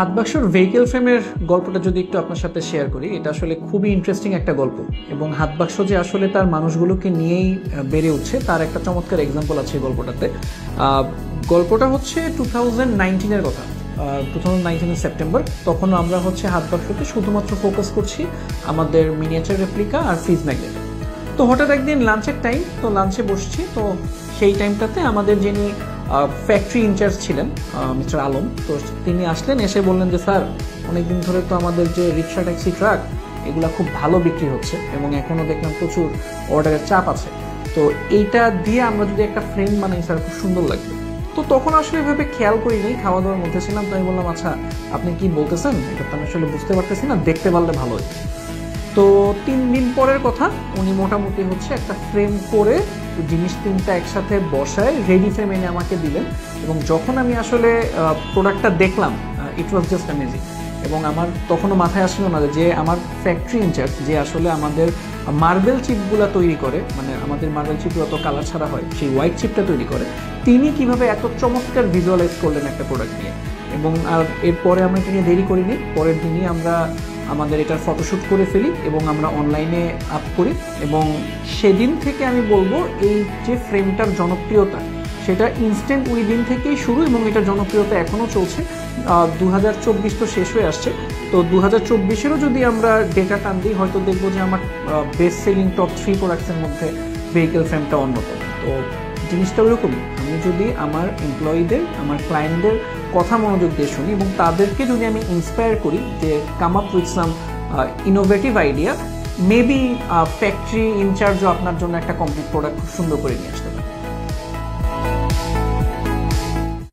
হাত বাক্সর ভেহিকেল ফ্রেমের গল্পটা যদি একটু আপনার সাথে শেয়ার করি, এটা আসলে খুবই ইন্টারেস্টিং একটা গল্প এবং হাত বাক্স যে আসলে তার মানুষগুলোকে নিয়েই বেড়ে উঠছে তার একটা চমৎকার এক্সাম্পল আছে এই গল্পটাতে। গল্পটা হচ্ছে 2019-এর কথা, 2019 সেপ্টেম্বর। তখন আমরা হচ্ছে হাত বাক্সতে শুধুমাত্র ফোকাস করছি আমাদের মিনিয়েচার রেপ্লিকা আর ফ্রিজ ম্যাগনেট। তো হঠাৎ একদিন লাঞ্চের টাইম, তো লাঞ্চে বসছি, তো সেই টাইমটাতে আমাদের যিনি ফ্যাক্টরি ইনচার্জ ছিলেন মিস্টার আলম, তো তিনি আসলেন, এসে বললেন যে স্যার, অনেকদিন ধরে তো আমাদের যে রিক্সা ট্যাক্সি ট্রাক এগুলো খুব ভালো বিক্রি হচ্ছে এবং এখনও দেখলাম প্রচুর অর্ডারের চাপ আছে, তো এইটা দিয়ে আমরা যদি একটা ফ্রেম বানাই স্যার খুব সুন্দর লাগবে। তো তখন আসলে এভাবে খেয়াল করিনি, খাওয়া দাওয়ার মধ্যে ছিলাম, তো আমি বললাম আচ্ছা আপনি কি বলতেছেন, এটা তো আমি আসলে বুঝতে পারতেছি না, দেখতে পারলে ভালো হয়। তো 3 দিন পরের কথা, উনি মোটামুটি হচ্ছে একটা ফ্রেম করে জিনিস 3টা একসাথে বসায় রেডি ফ্রেম এনে আমাকে দিলেন। এবং যখন আমি আসলে প্রোডাক্টটা দেখলাম, ইট ওয়াজ জাস্ট অ্যামেজিং। এবং আমার তখনও মাথায় আসলো না যে আমার ফ্যাক্টরি ইনচার্জ, যে আসলে আমাদের মার্বেল চিপগুলো তৈরি করে, মানে আমাদের মার্বেল চিপগুলো তো কালার ছাড়া হয়, সেই হোয়াইট চিপটা তৈরি করে, তিনি কিভাবে এত চমৎকার ভিজুয়ালাইজ করলেন একটা প্রোডাক্ট নিয়ে। এবং আর এরপরে আমরা এটা নিয়ে দেরি করিনি, পরের দিনই আমরা আমাদের এটার ফটোশ্যুট করে ফেলি এবং আমরা অনলাইনে আপ করি। এবং সেদিন থেকে আমি বলবো এই যে ফ্রেমটার জনপ্রিয়তা, সেটা ইনস্ট্যান্ট ওই দিন থেকেই শুরু এবং এটার জনপ্রিয়তা এখনও চলছে। 2024 তো শেষ হয়ে আসছে, তো 2024-এরও যদি আমরা ডেটা টান দিই, হয়তো দেখবো যে আমার বেস্ট সেলিং টপ 3 প্রোডাক্টসের মধ্যে ভেহিকেল ফ্রেমটা অন্যতম। তো জিনিসটা ওরকমই, আমি যদি আমার এমপ্লয়িদের, আমার ক্লায়েন্টদের কথা মনোযোগ দিয়ে শুনি এবং তাদেরকে যদি আমি ইন্সপায়ার করি যে come up with some innovative idea, maybe factory ইনচার্জও আপনার জন্য একটা কমপ্লিট প্রোডাক্ট খুব সুন্দর করে নিয়ে আসতে পারে।